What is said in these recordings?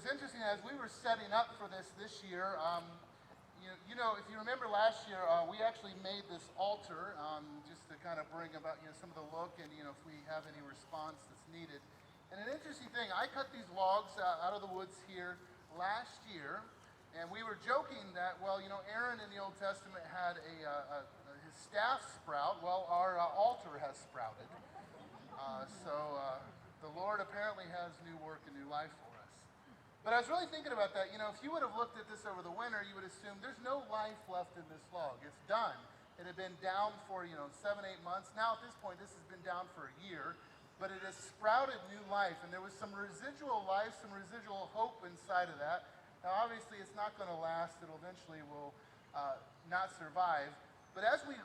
interesting, as we were setting up for this year, if you remember last year, we actually made this altar just to kind of bring about, some of the look and, if we have any response that's needed. And an interesting thing, I cut these logs out of the woods here last year, and we were joking that, Aaron in the Old Testament had his staff sprout. Well, our altar has sprouted. So the Lord apparently has new work and new life for us. But I was really thinking about that. If you would have looked at this over the winter, you would assume there's no life left in this log. It's done. It had been down for, 7, 8 months. Now at this point, this has been down for a year. But it has sprouted new life. And there was some residual life, some residual hope inside of that. Now obviously it's not going to last. It eventually will not survive. But as we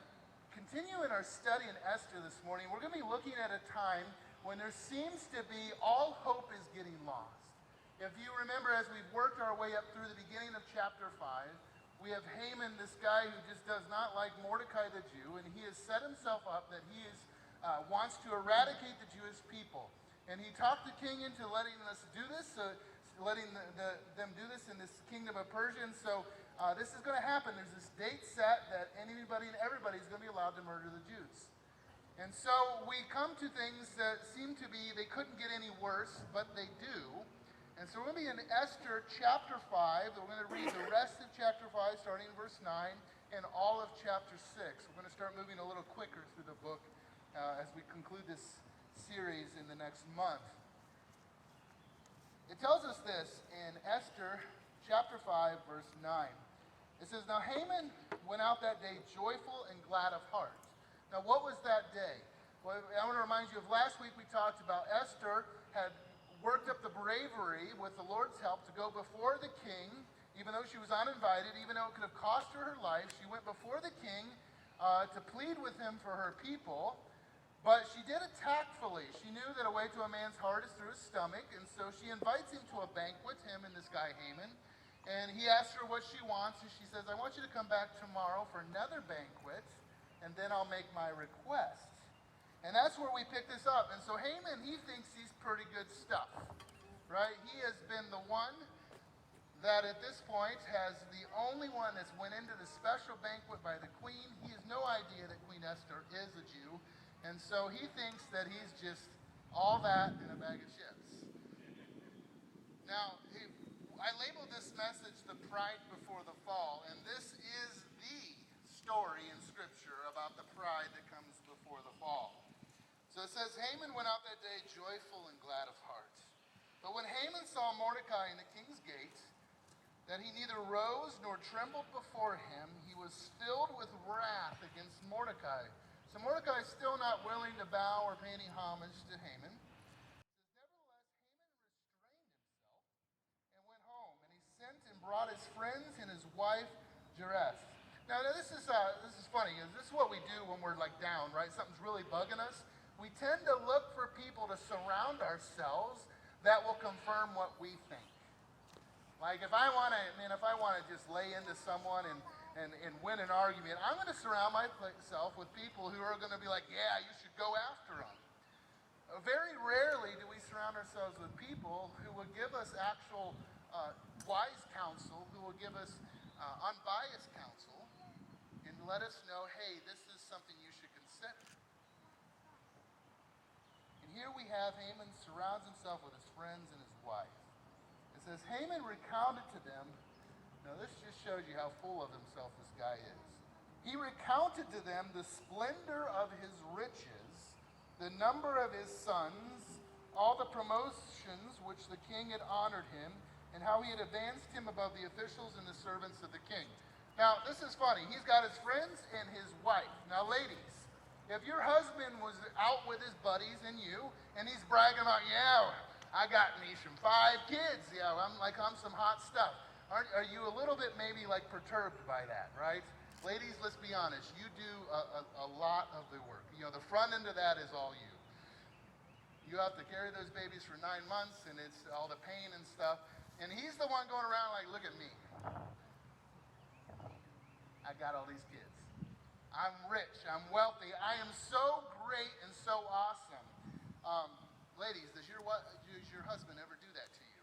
continue in our study in Esther this morning, we're going to be looking at a time when there seems to be all hope is getting lost. If you remember, as we've worked our way up through the beginning of chapter 5, we have Haman, this guy who just does not like Mordecai the Jew, and he has set himself up that he wants to eradicate the Jewish people. And he talked the king into letting us do this, letting them do this in this kingdom of Persia. And so this is going to happen. There's this date set that anybody and everybody is going to be allowed to murder the Jews. And so we come to things that seem to be, they couldn't get any worse, but they do. And so we're going to be in Esther chapter 5. We're going to read the rest of chapter 5, starting in verse 9, and all of chapter 6. We're going to start moving a little quicker through the book as we conclude this series in the next month. It tells us this in Esther chapter 5, verse 9. It says, "Now Haman went out that day joyful and glad of heart." Now what was that day? Well, I want to remind you of last week we talked about Esther had worked up the bravery with the Lord's help to go before the king, even though she was uninvited, even though it could have cost her her life. She went before the king to plead with him for her people, but she did it tactfully. She knew that a way to a man's heart is through his stomach, and so she invites him to a banquet, him and this guy Haman, and he asks her what she wants, and she says, "I want you to come back tomorrow for another banquet, and then I'll make my request." And that's where we pick this up. And so Haman, he thinks he's pretty good stuff, right? He has been the one that at this point has the only one that's went into the special banquet by the queen. He has no idea that Queen Esther is a Jew. And so he thinks that he's just all that in a bag of chips. Now, I labeled this message "The Pride Before the Fall," and this is the story in Scripture about the pride that comes before the fall. So it says, "Haman went out that day joyful and glad of heart. But when Haman saw Mordecai in the king's gate, that he neither rose nor trembled before him, he was filled with wrath against Mordecai." So Mordecai is still not willing to bow or pay any homage to Haman. It says, "Nevertheless, Haman restrained himself and went home, and he sent and brought his friends and his wife Jereth." Now this is funny. This is what we do when we're like down, right? Something's really bugging us. We tend to look for people to surround ourselves that will confirm what we think. Like if I want to just lay into someone and win an argument, I'm going to surround myself with people who are going to be like, "Yeah, you should go after them." Very rarely do we surround ourselves with people who will give us actual wise counsel, who will give us unbiased counsel, and let us know, hey, this is something you should consider. And here we have Haman surrounds himself with his friends and his wife. It says, Haman recounted to them. Now this just shows you how full of himself this guy is. He recounted to them the splendor of his riches, the number of his sons, all the promotions which the king had honored him, and how he had advanced him above the officials and the servants of the king. Now, this is funny. He's got his friends and his wife. Now, ladies, if your husband was out with his buddies and you, and he's bragging about, yeah, I got me some 5 kids. Yeah, I'm some hot stuff. Are you a little bit maybe like perturbed by that, right? Ladies, let's be honest. You do a lot of the work. You know, the front end of that is all you. You have to carry those babies for 9 months, and it's all the pain and stuff. And he's the one going around like, look at me. I got all these kids. I'm rich. I'm wealthy. I am so great and so awesome. Ladies, does your husband ever do that to you?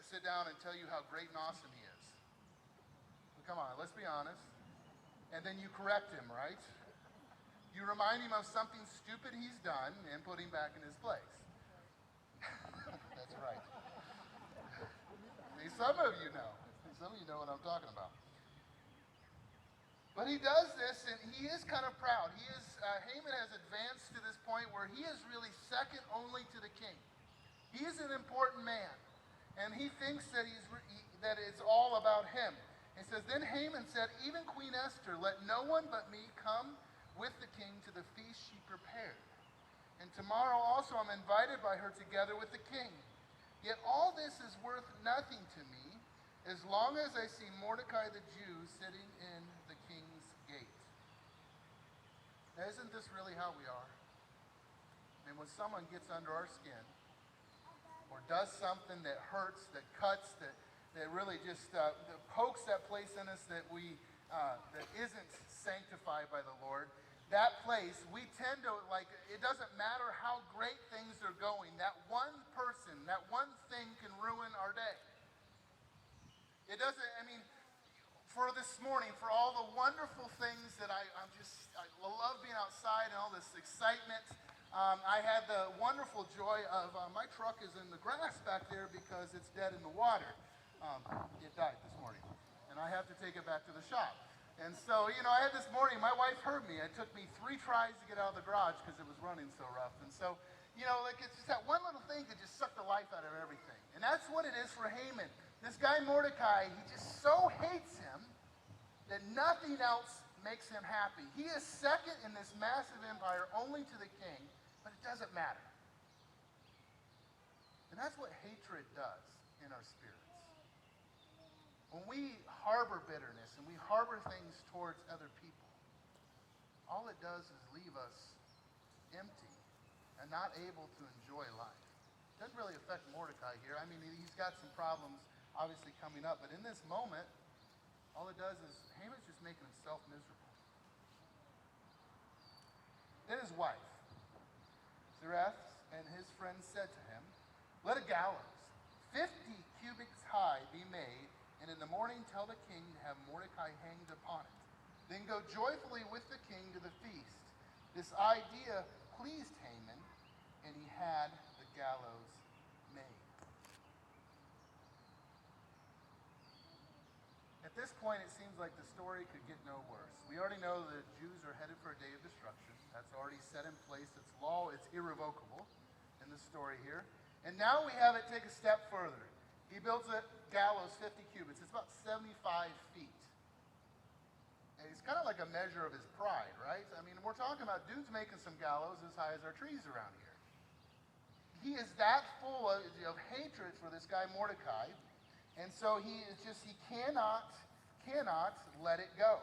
sit down and tell you how great and awesome he is. Come on, let's be honest. And then you correct him, right? You remind him of something stupid he's done and put him back in his place. That's right. See, some of you know. Some of you know what I'm talking about. But he does this, and he is kind of proud. Haman has advanced to this point where he is really second only to the king. He's an important man, and he thinks that that it's all about him. He says, then Haman said, even Queen Esther, let no one but me come with the king to the feast she prepared. And tomorrow also I'm invited by her together with the king. Yet all this is worth nothing to me, as long as I see Mordecai the Jew sitting in the king's gate. Now, isn't this really how we are? I mean, when someone gets under our skin, or does something that hurts, that cuts, that really just that pokes that place in us that that isn't sanctified by the Lord, that place, we tend to, it doesn't matter how great things are going, that one person, that one thing can ruin our day. It doesn't, for this morning, for all the wonderful things that I love being outside and all this excitement. I had the wonderful joy of, my truck is in the grass back there because it's dead in the water. It died this morning, and I have to take it back to the shop. And so, I had this morning, my wife heard me. It took me 3 tries to get out of the garage because it was running so rough. And so, it's just that one little thing that just sucked the life out of everything. And that's what it is for Haman. This guy Mordecai, he just so hates him that nothing else makes him happy. He is second in this massive empire only to the king, but it doesn't matter. And that's what hatred does in our spirits. When we harbor bitterness and we harbor things towards other people, all it does is leave us empty and not able to enjoy life. It doesn't really affect Mordecai here. He's got some problems obviously coming up, but in this moment, all it does is Haman's just making himself miserable. Then his wife, Zeresh, and his friends said to him, let a gallows 50 cubits high be made, and in the morning tell the king to have Mordecai hanged upon it. Then go joyfully with the king to the feast. This idea pleased Haman, and he had the gallows made. At this point, it seems like the story could get no worse. We already know the Jews are headed for a day of destruction. That's already set in place. It's law. It's irrevocable in the story here. And now we have it take a step further. He builds a gallows 50 cubits. It's about 75 feet. And it's kind of like a measure of his pride, right? We're talking about dudes making some gallows as high as our trees around here. He is that full of hatred for this guy Mordecai. And so he cannot let it go.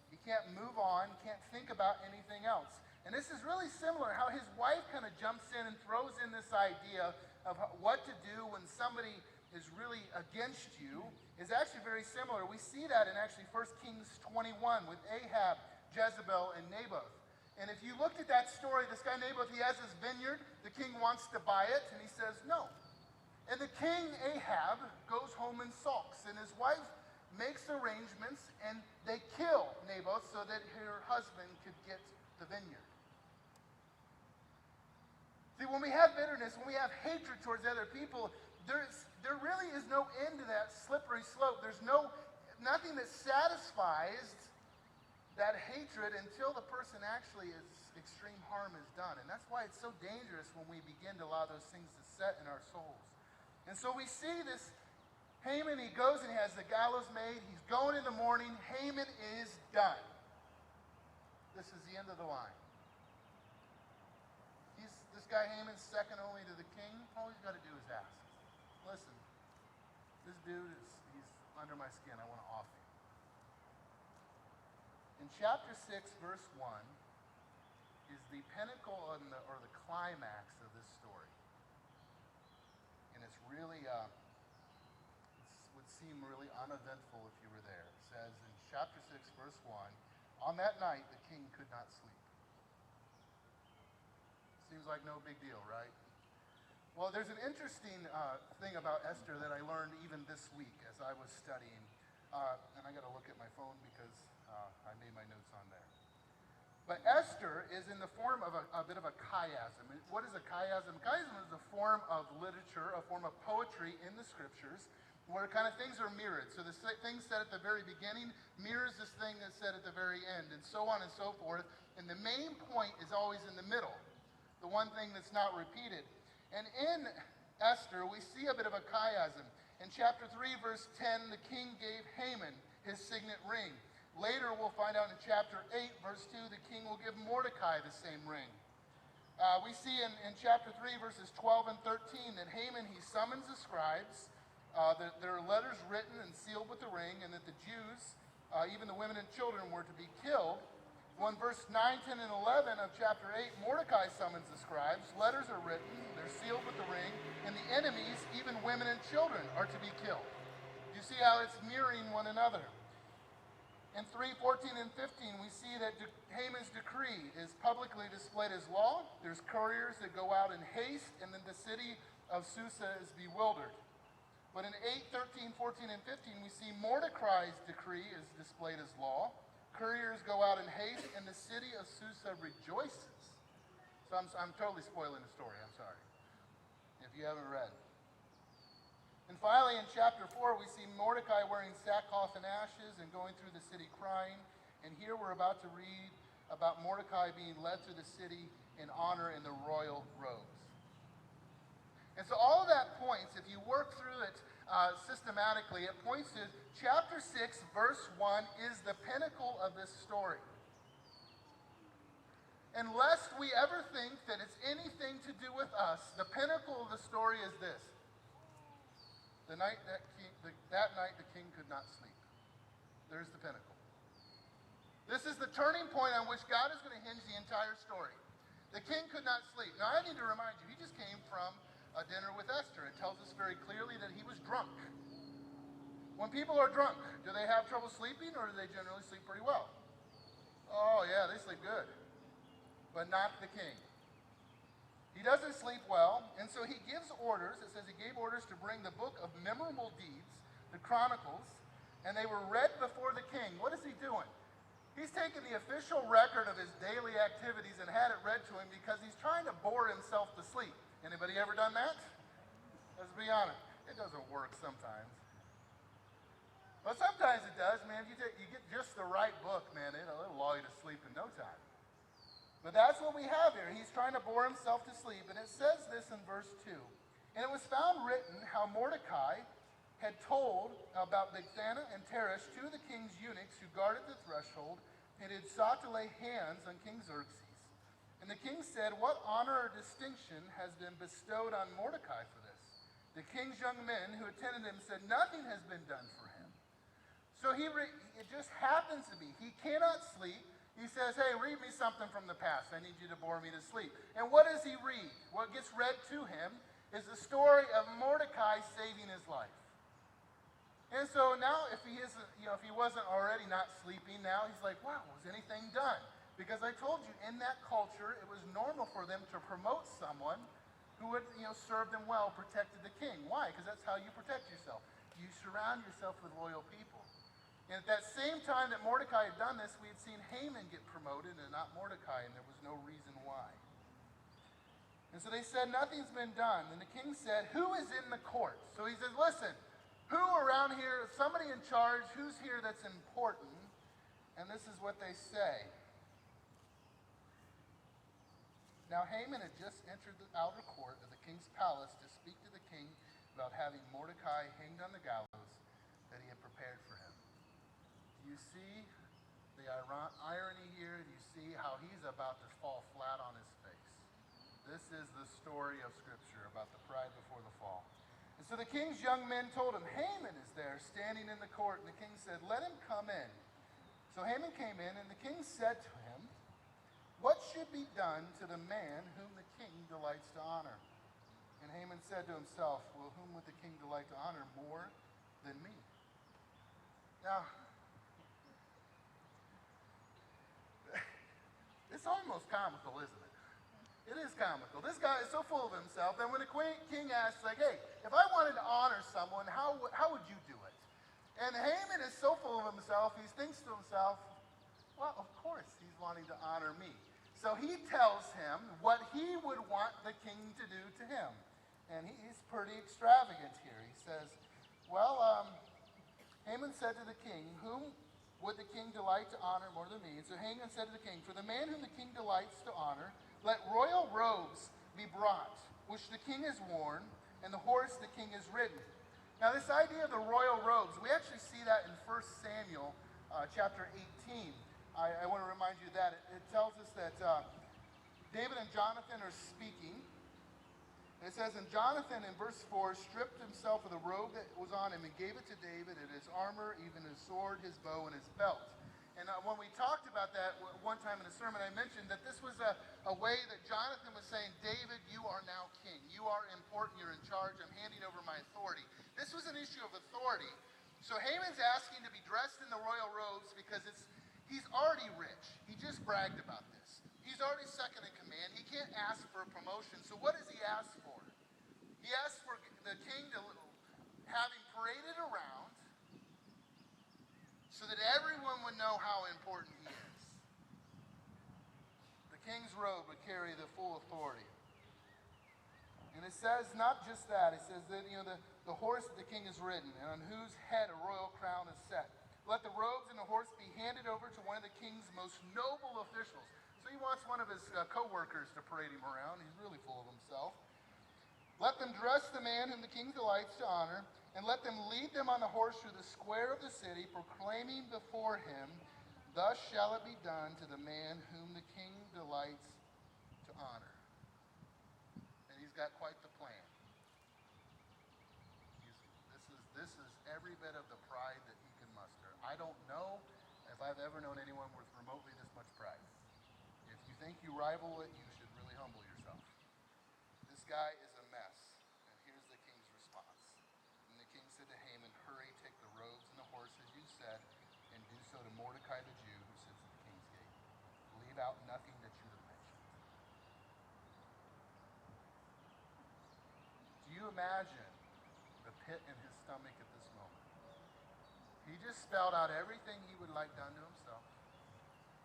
He can't move on, can't think about anything else. And this is really similar how his wife kind of jumps in and throws in this idea of what to do when somebody is really against you is actually very similar. We see that in actually 1 Kings 21 with Ahab, Jezebel, and Naboth. And if you looked at that story, this guy Naboth, he has his vineyard. The king wants to buy it, and he says no. And the king, Ahab, goes home and sulks, and his wife makes arrangements, and they kill Naboth so that her husband could get the vineyard. See, when we have bitterness, when we have hatred towards other people, there really is no end to that slippery slope. There's nothing that satisfies that hatred until the person actually extreme harm is done. And that's why it's so dangerous when we begin to allow those things to set in our souls. And so we see this Haman, he goes and he has the gallows made. He's going in the morning. Haman is done. This is the end of the line. This guy Haman's second only to the king. All he's got to do is ask. Listen, this dude he's under my skin. I want to off him. In chapter 6, verse 1, is the pinnacle or the climax of this story. And it's really, would seem really uneventful if you were there. It says in chapter 6, verse 1, on that night the king could not sleep. Seems like no big deal, right? Well, there's an interesting thing about Esther that I learned even this week as I was studying. And I got to look at my phone because I made my notes on there. But Esther is in the form of a bit of a chiasm. And what is a chiasm? Chiasm is a form of literature, a form of poetry in the scriptures, where kind of things are mirrored. So the thing said at the very beginning mirrors this thing that's said at the very end, and so on and so forth. And the main point is always in the middle, the one thing that's not repeated. And in Esther, we see a bit of a chiasm. In chapter 3, verse 10, the king gave Haman his signet ring. Later, we'll find out in chapter 8, verse 2, the king will give Mordecai the same ring. We see in chapter 3, verses 12 and 13, that Haman, he summons the scribes. There are letters written and sealed with the ring, and that the Jews, even the women and children, were to be killed. Well, in verse 9, 10, and 11 of chapter 8, Mordecai summons the scribes. Letters are written, they're sealed with the ring, and the enemies, even women and children, are to be killed. You see how it's mirroring one another. In 3:14 and 15, we see that Haman's decree is publicly displayed as law. There's couriers that go out in haste, and then the city of Susa is bewildered. But in 8, 13, 14, and 15, we see Mordecai's decree is displayed as law. Couriers go out in haste, and the city of Susa rejoices. So I'm totally spoiling the story, I'm sorry, if you haven't read. And finally, in chapter 4, we see Mordecai wearing sackcloth and ashes and going through the city crying. And here we're about to read about Mordecai being led through the city in honor in the royal robes. And so all of that points, if you work through it systematically, it points to chapter 6, verse 1 is the pinnacle of this story. And lest we ever think that it's anything to do with us, the pinnacle of the story is this. That night the king could not sleep. There's the pinnacle. This is the turning point on which God is going to hinge the entire story. The king could not sleep. Now I need to remind you, he just came from a dinner with Esther. It tells us very clearly that he was drunk. When people are drunk, do they have trouble sleeping, or do they generally sleep pretty well? Oh yeah, they sleep good. But not the king. He doesn't sleep well, and so he gives orders. It says he gave orders to bring the book of memorable deeds, the Chronicles, and they were read before the king. What is he doing? He's taken the official record of his daily activities and had it read to him because he's trying to bore himself to sleep. Anybody ever done that? Let's be honest. It doesn't work sometimes. But sometimes it does, man. You get just the right book, man, it'll lull you to sleep in no time. But that's what we have here. He's trying to bore himself to sleep. And it says this in verse 2. And it was found written how Mordecai had told about Bigthana and Teresh, two of the king's eunuchs who guarded the threshold, and had sought to lay hands on King Xerxes. And the king said, "What honor or distinction has been bestowed on Mordecai for this?" The king's young men who attended him said, "Nothing has been done for him." So it just happens to be, he cannot sleep. He says, "Hey, read me something from the past. I need you to bore me to sleep." And what does he read? What gets read to him is the story of Mordecai saving his life. And so now, if he wasn't already not sleeping, now he's like, "Wow, was anything done?" Because I told you, in that culture, it was normal for them to promote someone who would, serve them well, protected the king. Why? Because that's how you protect yourself. You surround yourself with loyal people. And at that same time that Mordecai had done this, we had seen Haman get promoted and not Mordecai, and there was no reason why. And so they said, "Nothing's been done." And the king said, "Who is in the court?" So he says, "Listen, who around here, somebody in charge, who's here that's important?" And this is what they say. Now Haman had just entered the outer court of the king's palace to speak to the king about having Mordecai hanged on the gallows that he had prepared for him. Do you see the irony here? Do you see how he's about to fall flat on his face? This is the story of Scripture about the pride before the fall. And so the king's young men told him, "Haman is there standing in the court." And the king said, "Let him come in." So Haman came in, and the king said to him, "What should be done to the man whom the king delights to honor?" And Haman said to himself, "Well, whom would the king delight to honor more than me?" Now, it's almost comical, isn't it? It is comical. This guy is so full of himself that when the king asks, like, hey, if I wanted to honor someone, how would you do it? And Haman is so full of himself, he thinks to himself, well, of course he's wanting to honor me. So he tells him what he would want the king to do to him. And he's pretty extravagant here. He says, well, Haman said to the king, whom would the king delight to honor more than me? And so Haman said to the king, for the man whom the king delights to honor, let royal robes be brought, which the king has worn, and the horse the king has ridden. Now this idea of the royal robes, we actually see that in 1 Samuel chapter 18. I want to remind you of that. It tells us that David and Jonathan are speaking. It says, and Jonathan in verse 4 stripped himself of the robe that was on him and gave it to David, and his armor, even his sword, his bow, and his belt. And when we talked about that one time in a sermon, I mentioned that this was a way that Jonathan was saying, David, you are now king. You are important. You're in charge. I'm handing over my authority. This was an issue of authority. So Haman's asking to be dressed in the royal robes because he's already rich. He just bragged about this. He's already second in command. He can't ask for a promotion. So what does he ask for? He asks for the king to have him paraded around so that everyone would know how important he is. The king's robe would carry the full authority. And it says not just that. It says that, the horse that the king has ridden, and on whose head a royal crown is set. Let the robes and the horse be handed over to one of the king's most noble officials. So he wants one of his co-workers to parade him around. He's really full of himself. Let them dress the man whom the king delights to honor, and let them lead them on the horse through the square of the city, proclaiming before him, thus shall it be done to the man whom the king delights to honor. And he's got quite the plan. This is every bit of the pride that he can muster. I don't know if I've ever known anyone with remotely this much pride. If you think you rival it, you should really humble yourself. This guy is a mess. And here's the king's response. And the king said to Haman, hurry, take the robes and the horse as you said, and do so to Mordecai the Jew who sits at the king's gate. Leave out nothing that you have mentioned. Do you imagine the pit in his stomach at this moment? He just spelled out everything he would like done to himself.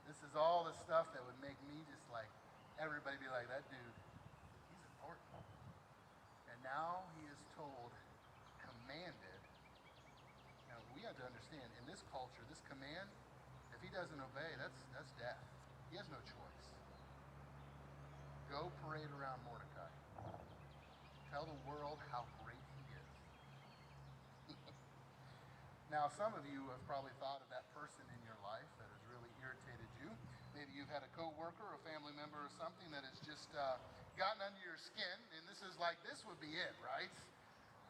This is all the stuff that would make me just like, everybody be like, that dude, he's important. And now he is told, commanded. Now we have to understand, in this culture, this command, if he doesn't obey, that's death. He has no choice. Go parade around Mordecai. Tell the world how great he is. Now, some of you have probably thought of that person in your life that has really irritated you. Maybe you've had a coworker or a family member or something that has just gotten under your skin, and this would be it, right?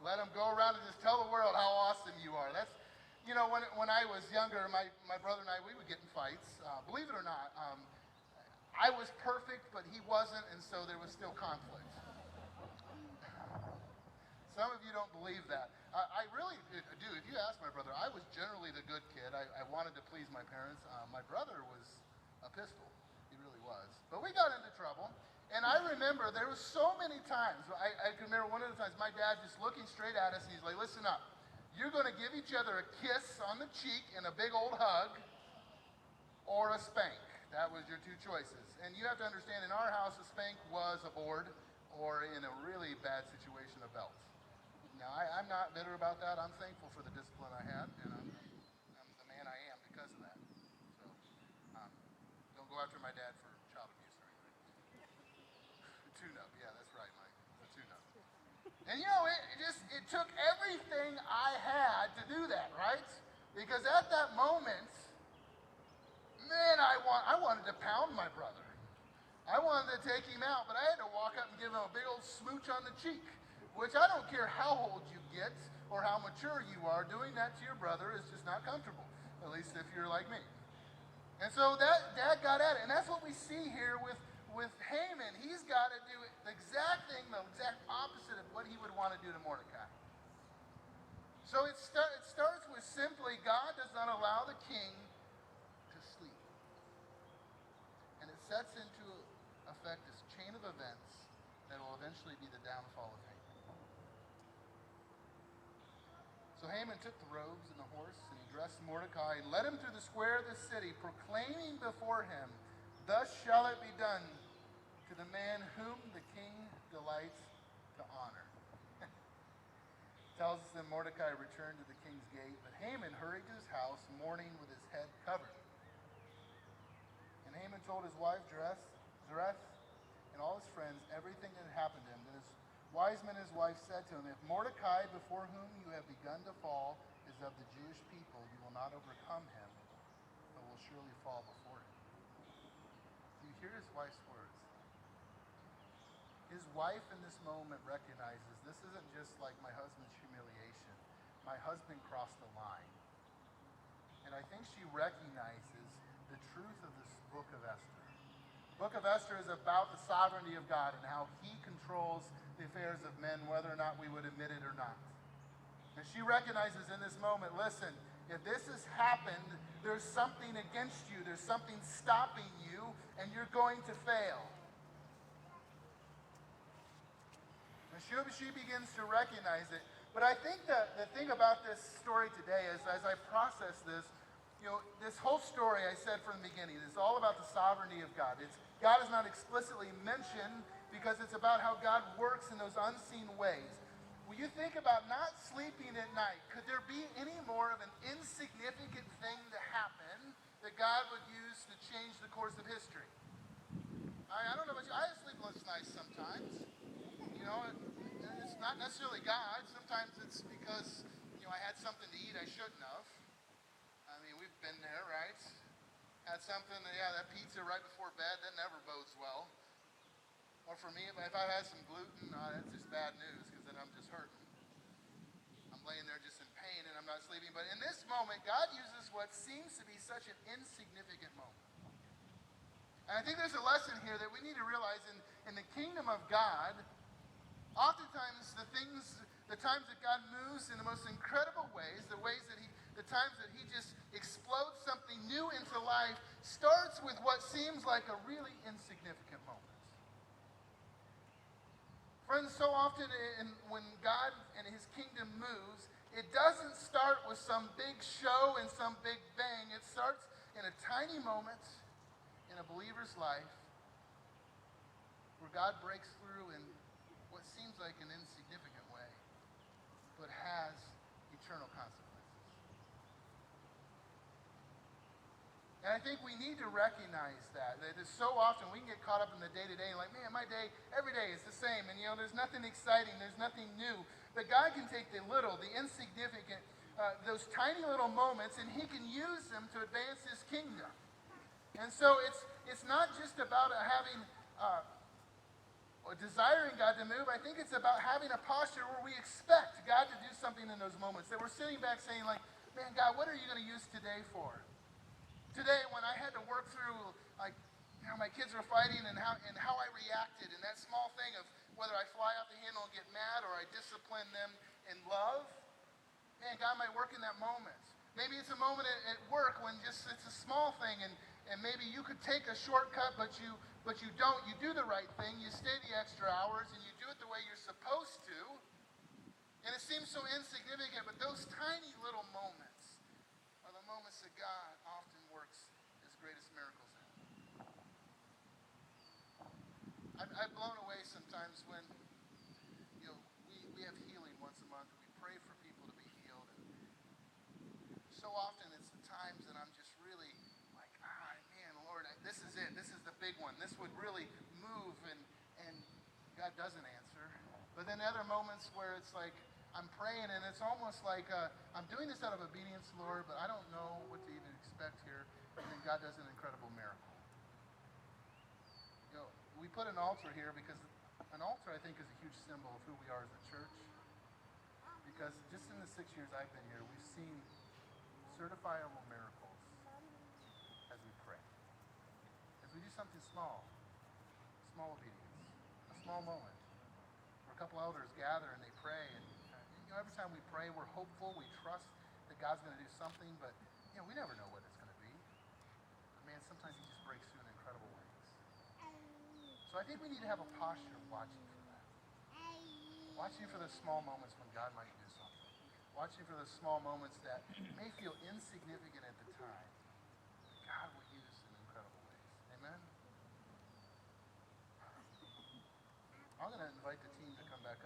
Let them go around and just tell the world how awesome you are. That's, when I was younger, my brother and I, we would get in fights. Believe it or not, I was perfect, but he wasn't, and so there was still conflict. Some of you don't believe that. I really do. If you ask my brother, I was generally the good kid. I wanted to please my parents. My brother was a pistol. He really was. But we got into trouble. And I remember there was so many times. I can remember one of the times my dad just looking straight at us, and he's like, listen up. You're going to give each other a kiss on the cheek and a big old hug or a spank. That was your two choices. And you have to understand, in our house, a spank was a board or, in a really bad situation, a belt. Now, I'm not bitter about that. I'm thankful for the discipline I had, and I'm the man I am because of that. So, don't go after my dad for child abuse or anything. Tune-up, yeah, that's right, Mike. The tune-up. And it took everything I had to do that, right? Because at that moment, man, I wanted to pound my brother. I wanted to take him out, but I had to walk up and give him a big old smooch on the cheek. Which I don't care how old you get or how mature you are, doing that to your brother is just not comfortable, at least if you're like me. And so that Dad got at it, and that's what we see here with Haman. He's got to do the exact thing, the exact opposite of what he would want to do to Mordecai. So it starts with simply, God does not allow the king to sleep. And it sets into a affect this chain of events that will eventually be the downfall of Haman. So Haman took the robes and the horse, and he dressed Mordecai and led him through the square of the city, proclaiming before him, "Thus shall it be done to the man whom the king delights to honor." Tells us that Mordecai returned to the king's gate, but Haman hurried to his house, mourning with his head covered. And Haman told his wife Zeresh and all his friends everything that had happened to him. Then his wise men and his wife said to him, "If Mordecai, before whom you have begun to fall, is of the Jewish people, you will not overcome him, but will surely fall before him." Do you hear his wife's words? His wife in this moment recognizes this isn't just like my husband's humiliation. My husband crossed the line. And I think she recognizes the truth of this book of Esther. The book of Esther is about the sovereignty of God and how he controls the affairs of men, whether or not we would admit it or not. And she recognizes in this moment, listen, if this has happened, there's something against you. There's something stopping you, and you're going to fail. And she begins to recognize it. But I think that the thing about this story today is, as I process this, this whole story I said from the beginning is all about the sovereignty of God. God is not explicitly mentioned because it's about how God works in those unseen ways. When you think about not sleeping at night, could there be any more of an insignificant thing to happen that God would use to change the course of history? I don't know about you. I have sleepless nights sometimes. It's not necessarily God. Sometimes it's because, I had something to eat I shouldn't have. I mean, we've been there, right? Had something, that pizza right before bed, that never bodes well. Or for me, if I had some gluten, that's just bad news because then I'm just hurting. I'm laying there just in pain and I'm not sleeping. But in this moment, God uses what seems to be such an insignificant moment. And I think there's a lesson here that we need to realize in the kingdom of God. Oftentimes, the times that God moves in the most incredible ways, the times that he just explodes something new into life, starts with what seems like a really insignificant moment. Friends, so often when God and his kingdom moves, it doesn't start with some big show and some big bang. It starts in a tiny moment in a believer's life where God breaks through in what seems like an insignificant way, but has eternal consequences. And I think we need to recognize that it's so often we can get caught up in the day-to-day and like, man, my day, every day is the same, and there's nothing exciting, there's nothing new. But God can take the little, the insignificant, those tiny little moments, and he can use them to advance his kingdom. And so it's not just about having or desiring God to move. I think it's about having a posture where we expect God to do something in those moments. That we're sitting back saying like, man, God, what are you going to use today for? Today, when I had to work through like how my kids were fighting and how I reacted, and that small thing of whether I fly out the handle and get mad or I discipline them in love, man, God might work in that moment. Maybe it's a moment at work when it's a small thing and maybe you could take a shortcut, but you don't. You do the right thing. You stay the extra hours, and you do it the way you're supposed to. And it seems so insignificant, but those tiny little moments are the moments that God often works his greatest miracles in. I've blown away sometimes when, we have healing once a month. We pray for people to be healed. And so often it's the times that I'm just really like, man, Lord, this is it. This is the big one. This would really move, and God doesn't answer. But then other moments where it's like I'm praying, and it's almost like I'm doing this out of obedience, Lord, but I don't know what to even expect here. And then God does an incredible miracle. We put an altar here because an altar, I think, is a huge symbol of who we are as a church. Because just in the 6 years I've been here, we've seen certifiable miracles as we pray. As we do something small obedience, a small moment, where a couple elders gather and they pray. And every time we pray, we're hopeful, we trust that God's going to do something, but we never know what it's going to be. But man, sometimes he just breaks through in incredible ways. So So I think we need to have a posture of watching for that. Watching for the small moments when God might do something. Watching for the small moments that may feel insignificant at the time. God will use in incredible ways. Amen? I'm going to invite the team to come back up.